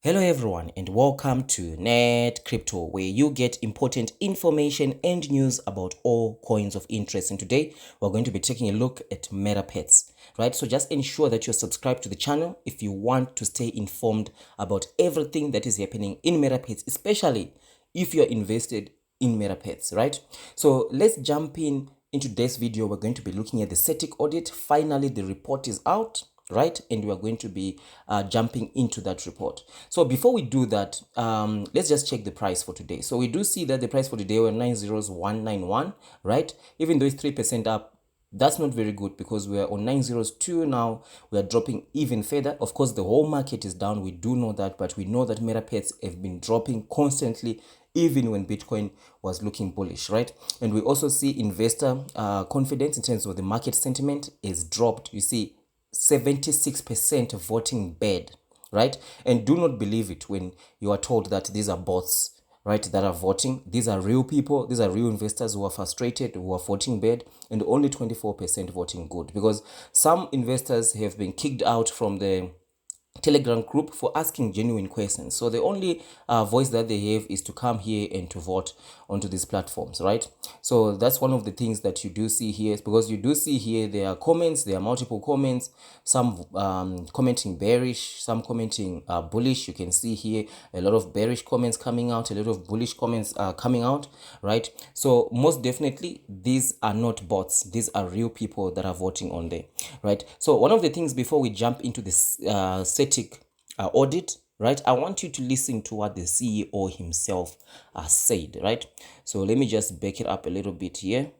Hello everyone and welcome to Net Crypto, where you get important information and news about all coins of interest. And today we're going to be taking a look at Metapets, right? So just ensure that you're subscribed to the channel if you want to stay informed about everything that is happening in Metapets, especially if you're invested in Metapets, right? So let's jump into today's video. We're going to be looking at the Certik audit. Finally, the report is out, right? And we are going to be jumping into that report. So before we do that, let's just check the price for today. So we do see that the price for today were 90191, right? Even though it's 3% up, that's not very good because we are on 902 now. We are dropping even further. Of course, the whole market is down. We do know that, but we know that Metapets have been dropping constantly, even when Bitcoin was looking bullish, right? And we also see investor confidence in terms of the market sentiment is dropped. You see 76% voting bad, right? And do not believe it when you are told that these are bots, right, that are voting. These are real people. These are real investors who are frustrated, who are voting bad, and only 24% voting good, because some investors have been kicked out from the Telegram group for asking genuine questions. So the only voice that they have is to come here and to vote onto these platforms, right? So that's one of the things that you do see here, because you do see here there are comments, there are multiple comments, some commenting bearish, some commenting bullish. You can see here a lot of bearish comments coming out, a lot of bullish comments coming out, right? So most definitely these are not bots, these are real people that are voting on there, right? So one of the things before we jump into this Certik audit, right, I want you to listen to what the CEO himself said, right? So let me just back it up a little bit here.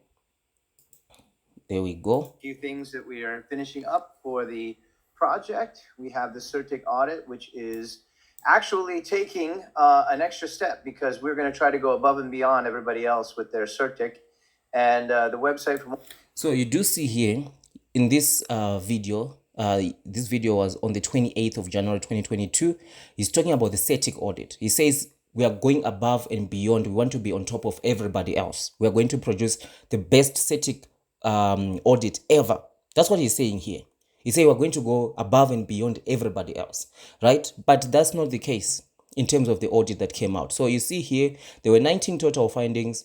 There we go. A few things that we are finishing up for the project. We have the Certik audit, which is actually taking an extra step because we're going to try to go above and beyond everybody else with their Certik. And the website from... So you do see here in this video, this video was on the 28th of January 2022. He's talking about the Certik audit. He says we are going above and beyond. We want to be on top of everybody else. We are going to produce the best Certik audit ever. That's what he's saying here. He said we're going to go above and beyond everybody else, right? But that's not the case in terms of the audit that came out. So you see here, there were 19 total findings,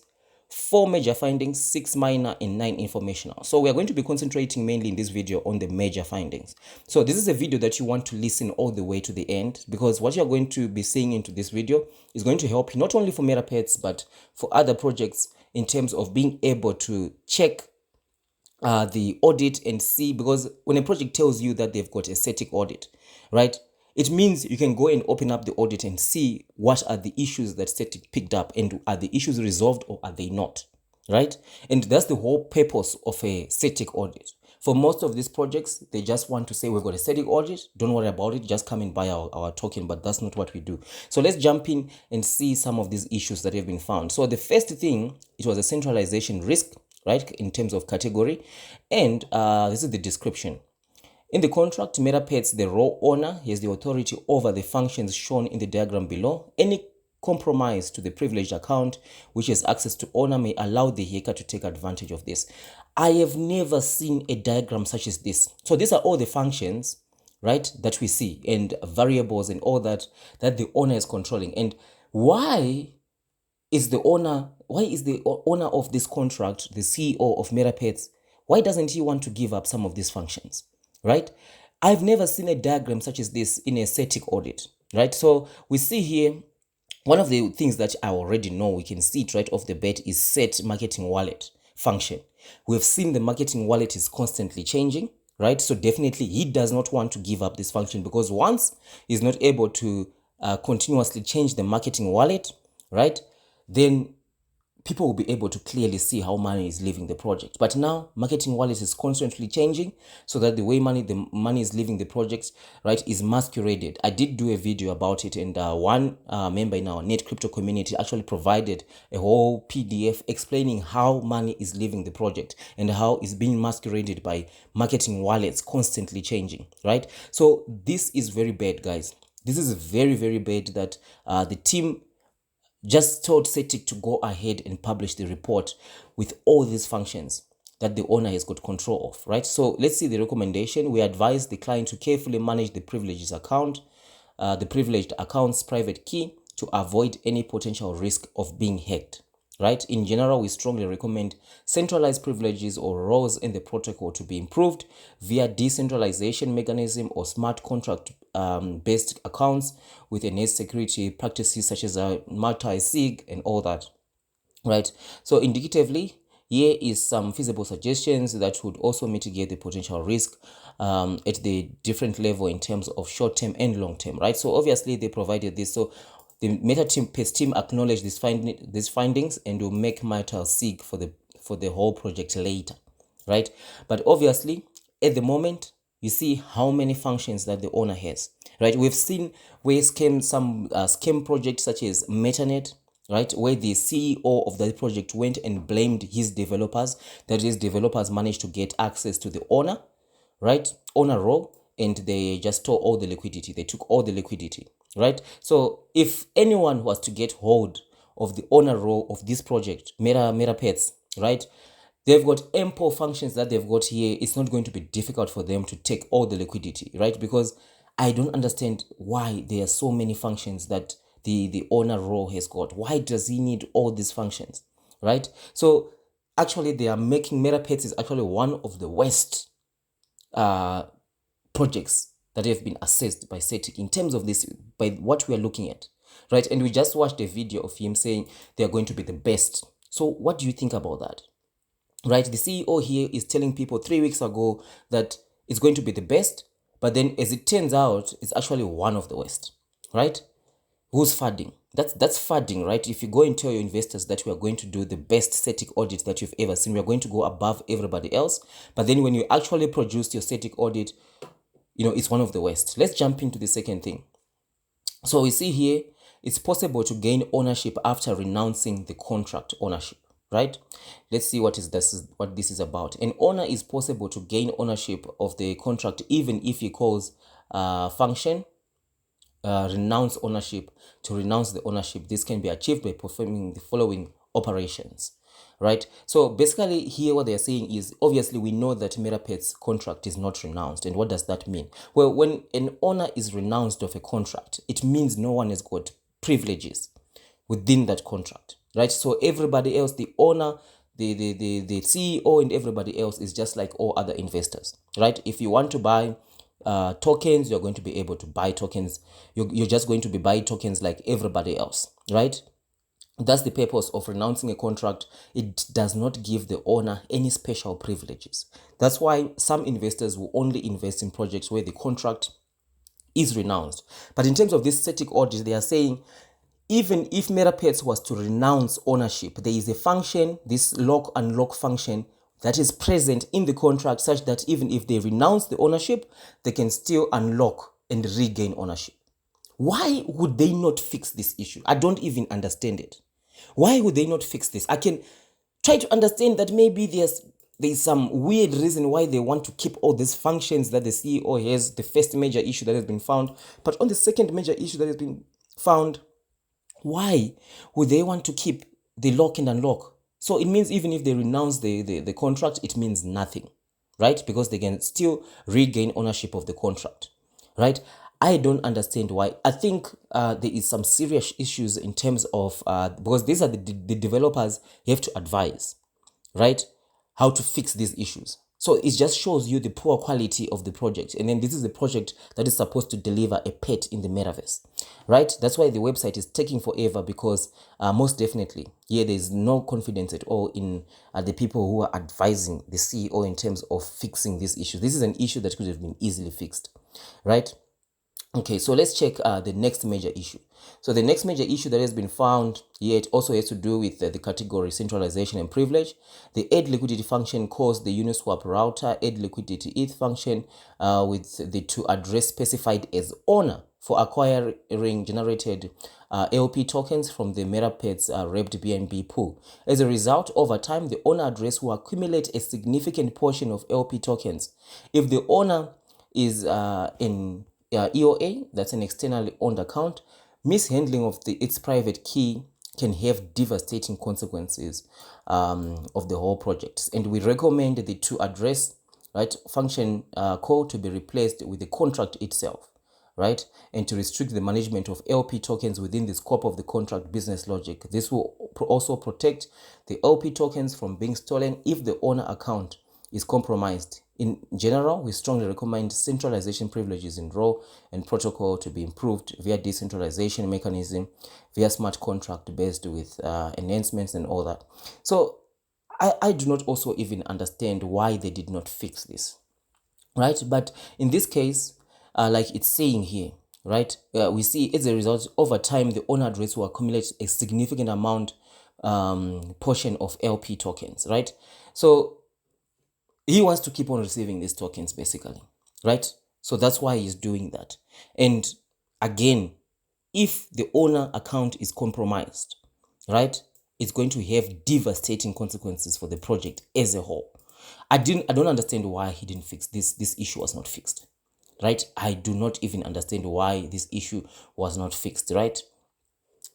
4 major findings, 6 minor, and 9 informational. So we are going to be concentrating mainly in this video on the major findings. So this is a video that you want to listen all the way to the end, because what you're going to be seeing into this video is going to help you not only for Metapets, but for other projects in terms of being able to check the audit and see, because when a project tells you that they've got a Certik audit, right, it means you can go and open up the audit and see what are the issues that Certik picked up, and are the issues resolved or are they not, right? And that's the whole purpose of a Certik audit. For most of these projects, they just want to say, we've got a Certik audit, don't worry about it, just come and buy our token, but that's not what we do. So let's jump in and see some of these issues that have been found. So the first thing, it was a centralization risk, right, in terms of category. And this is the description. In the contract, Metapets, the raw owner, has the authority over the functions shown in the diagram below. Any compromise to the privileged account which has access to owner may allow the hacker to take advantage of this. I have never seen a diagram such as this. So these are all the functions, right, that we see, and variables and all that the owner is controlling. And why is the owner of this contract, the CEO of Metapets, why doesn't he want to give up some of these functions, right? I've never seen a diagram such as this in a Certik audit, right? So we see here, one of the things that I already know, we can see it right off the bat, is set marketing wallet function. We've seen the marketing wallet is constantly changing, right? So definitely he does not want to give up this function, because once he's not able to continuously change the marketing wallet, right, then people will be able to clearly see how money is leaving the project. But now marketing wallet is constantly changing, so that the way the money is leaving the project, right, is masqueraded. I did do a video about it, and one member in our Net Crypto community actually provided a whole PDF explaining how money is leaving the project and how it's being masqueraded by marketing wallets constantly changing, right? So this is very bad, guys. This is very, very bad that the team just told Certik to go ahead and publish the report with all these functions that the owner has got control of, right? So let's see the recommendation. We advise the client to carefully manage the privileges account, the privileged account's private key to avoid any potential risk of being hacked. Right? In general, we strongly recommend centralized privileges or roles in the protocol to be improved via decentralization mechanism or smart contract based accounts with enhanced security practices such as multi-sig and all that. Right? So indicatively, here is some feasible suggestions that would also mitigate the potential risk at the different level in terms of short-term and long-term, right? So obviously they provided this. So the Metapets team acknowledge these findings and will make multi-sig for the whole project later, right? But obviously, at the moment, you see how many functions that the owner has, right? We've seen where some scam projects such as Metanet, right, where the CEO of the project went and blamed his developers, that his developers managed to get access to the owner, right, owner role, and they just stole all the liquidity. They took all the liquidity, right? So if anyone was to get hold of the owner role of this project, Metapets, right, they've got ample functions that they've got here. It's not going to be difficult for them to take all the liquidity, right? Because I don't understand why there are so many functions that the owner role has got. Why does he need all these functions, right? So actually they are making Metapets is actually one of the worst projects that have been assessed by Certik in terms of this, by what we are looking at, right? And we just watched a video of him saying they are going to be the best. So what do you think about that, right? The CEO here is telling people 3 weeks ago that it's going to be the best, but then as it turns out, it's actually one of the worst, right? Who's funding? That's funding, right? If you go and tell your investors that we are going to do the best Certik audit that you've ever seen, we are going to go above everybody else, but then when you actually produce your Certik audit, it's one of the worst. Let's jump into the second thing. So we see here, it's possible to gain ownership after renouncing the contract ownership, right? Let's see what this is about. An owner is possible to gain ownership of the contract even if he calls function renounce ownership to renounce the ownership. This can be achieved by performing the following operations, right? So basically here what they're saying is, obviously we know that Metapets contract is not renounced. And what does that mean? Well, when an owner is renounced of a contract, it means no one has got privileges within that contract, right? So everybody else, the owner, the CEO and everybody else is just like all other investors, right? If you want to buy tokens, you're going to be able to buy tokens. You're just going to be buying tokens like everybody else, right? That's the purpose of renouncing a contract. It does not give the owner any special privileges. That's why some investors will only invest in projects where the contract is renounced. But in terms of this Certik audit, they are saying even if Metapets was to renounce ownership, there is a function, this lock unlock function, that is present in the contract such that even if they renounce the ownership, they can still unlock and regain ownership. Why would they not fix this issue? I don't even understand it. Why would they not fix this? I can try to understand that maybe there's some weird reason why they want to keep all these functions that the CEO has, the first major issue that has been found. But on the second major issue that has been found, why would they want to keep the lock and unlock? So it means even if they renounce the contract, it means nothing, right? Because they can still regain ownership of the contract, right? I don't understand why. I think there is some serious issues in terms of, because these are the developers, you have to advise, right, how to fix these issues. So it just shows you the poor quality of the project. And then this is the project that is supposed to deliver a pet in the metaverse, right? That's why the website is taking forever, because most definitely, there's no confidence at all in the people who are advising the CEO in terms of fixing this issue. This is an issue that could have been easily fixed, right? Okay, so let's check the next major issue. So the next major issue that has been found here, it also has to do with the category centralization and privilege. The add liquidity function calls the Uniswap router add liquidity ETH function with the to address specified as owner for acquiring generated LP tokens from the Metapets wrapped BNB pool. As a result, over time, the owner address will accumulate a significant portion of LP tokens. If the owner is in EOA, that's an externally owned account, mishandling of its private key can have devastating consequences of the whole project. And we recommend the to address, right, function call to be replaced with the contract itself, right? And to restrict the management of LP tokens within the scope of the contract business logic. This will also protect the LP tokens from being stolen if the owner account is compromised. In general, we strongly recommend centralization privileges in role and protocol to be improved via decentralization mechanism, via smart contract based with enhancements and all that. So I do not also even understand why they did not fix this, right? But in this case, like it's saying here, right, we see as a result, over time, the owner address will accumulate a significant amount portion of LP tokens, right? So he wants to keep on receiving these tokens basically, right? So that's why he's doing that. And again, if the owner account is compromised, right, it's going to have devastating consequences for the project as a whole. I don't understand why he didn't fix this issue was not fixed, right? I do not even understand why this issue was not fixed, right?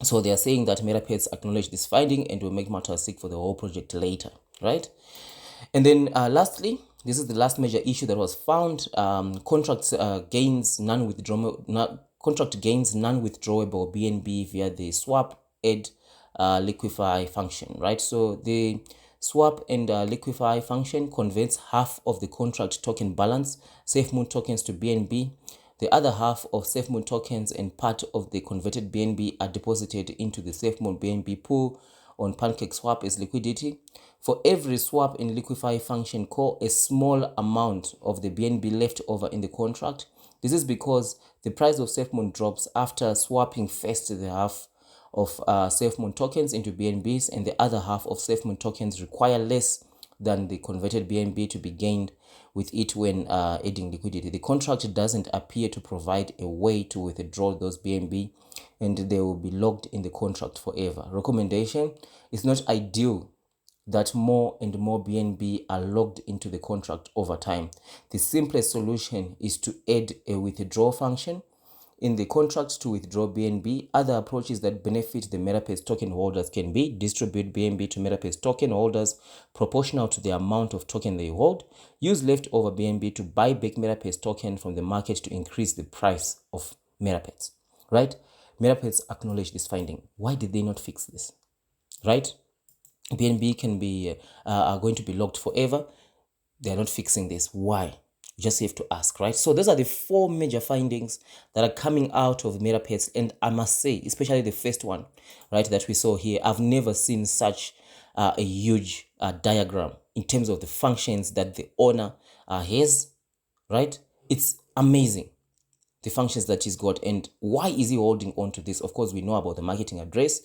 So they are saying that Metapets acknowledge this finding and will make matters sick for the whole project later, right? And then lastly, this is the last major issue that was found. Contract gains non-withdrawable BNB via the swap add liquefy function, right? So the swap and liquefy function converts half of the contract token balance, SafeMoon tokens, to BNB. The other half of SafeMoon tokens and part of the converted BNB are deposited into the SafeMoon BNB pool on PancakeSwap as liquidity. For every swap and liquefy function call, a small amount of the BNB left over in the contract. This is because the price of SafeMoon drops after swapping first the half of SafeMoon tokens into BNBs, and the other half of SafeMoon tokens require less than the converted BNB to be gained with it when adding liquidity. The contract doesn't appear to provide a way to withdraw those BNB, and they will be locked in the contract forever. Recommendation: it's not ideal that more and more BNB are logged into the contract over time. The simplest solution is to add a withdraw function in the contract to withdraw BNB. Other approaches that benefit the Metapets token holders can be distribute BNB to Metapets token holders proportional to the amount of token they hold, use leftover BNB to buy back Metapets token from the market to increase the price of Metapets, right? Metapets acknowledge this finding. Why did they not fix this, right? BNB can be are going to be locked forever. They are not fixing this. Why? You just have to ask, right? So those are the 4 major findings that are coming out of Metapets, and I must say, especially the first one, right, that we saw here, I've never seen such a huge diagram in terms of the functions that the owner has, right? It's amazing, the functions that he's got. And why is he holding on to this? Of course, we know about the marketing address,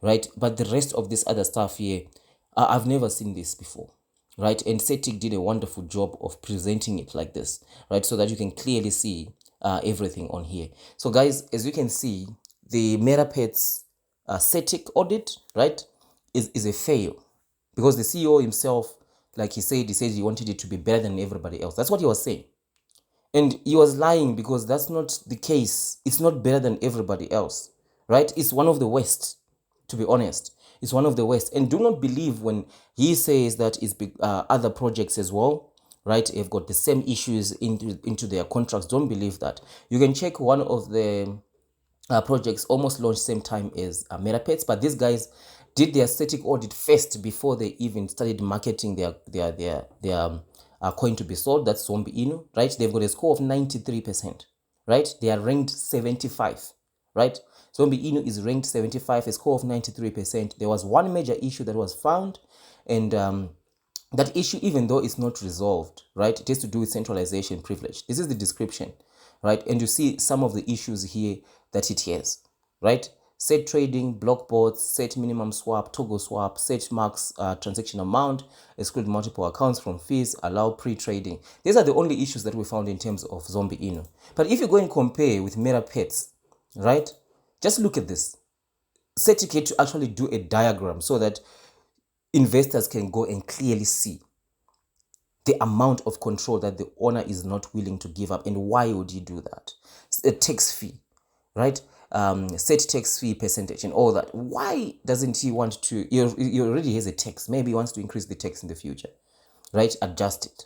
right? But the rest of this other stuff here, I've never seen this before, right? And Certik did a wonderful job of presenting it like this, right? So that you can clearly see everything on here. So guys, as you can see, the Metapets Certik audit, right, is a fail, because the CEO himself, like he said he wanted it to be better than everybody else. That's what he was saying. And he was lying, because that's not the case. It's not better than everybody else, right? It's one of the worst, to be honest. It's one of the worst. And do not believe when he says that it's other projects as well, right, have got the same issues into their contracts. Don't believe that. You can check one of the projects almost launched same time as Metapets, but these guys did their static audit first before they even started marketing their coin to be sold. That's Zombie Inu, right? They've got a score of 93%, right? They are ranked 75, right? Zombie Inu is ranked 75, a score of 93%. There was one major issue that was found, and that issue, even though it's not resolved, right, it has to do with centralization privilege. This is the description, right? And you see some of the issues here that it has, right? Set trading, block bots, set minimum swap, toggle swap, set max transaction amount, exclude multiple accounts from fees, allow pre-trading. These are the only issues that we found in terms of Zombie Inu. But if you go and compare with Metapets, right, just look at this. Certik had to actually do a diagram so that investors can go and clearly see the amount of control that the owner is not willing to give up. And why would he do that? A tax fee, right? Set tax fee percentage and all that. Why doesn't he want to? He already has a tax. Maybe he wants to increase the tax in the future, right? Adjust it.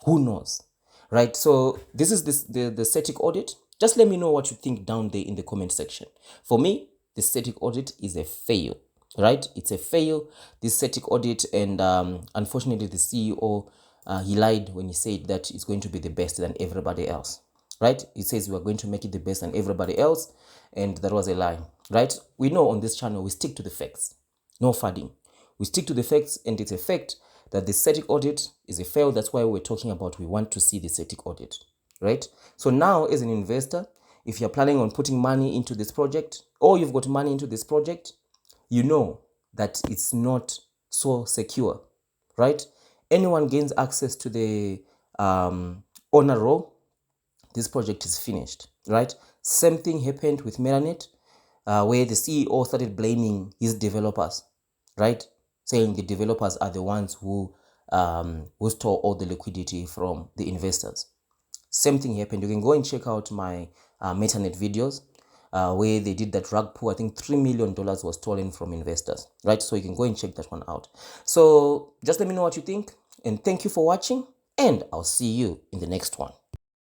Who knows, right? So this is the Certik audit, Just let me know what you think down there in the comment section. For me, the Certik audit is a fail, right? It's a fail, this Certik audit, and unfortunately the CEO, he lied when he said that it's going to be the best than everybody else, right? He says we are going to make it the best than everybody else, and that was a lie, right? We know on this channel we stick to the facts, no fudging. We stick to the facts, and it's a fact that the Certik audit is a fail. That's why we're talking about we want to see the Certik audit, right? So now, as an investor, if you're planning on putting money into this project, or you've got money into this project, you know that it's not so secure, right? Anyone gains access to the honor roll, this project is finished, right? Same thing happened with Melanet, where the CEO started blaming his developers, right? Saying the developers are the ones who stole all the liquidity from the investors. Same thing happened. You can go and check out my Metanet videos where they did that rug pull. I think $3 million was stolen from investors, right? So you can go and check that one out. So just let me know what you think, and thank you for watching, and I'll see you in the next one.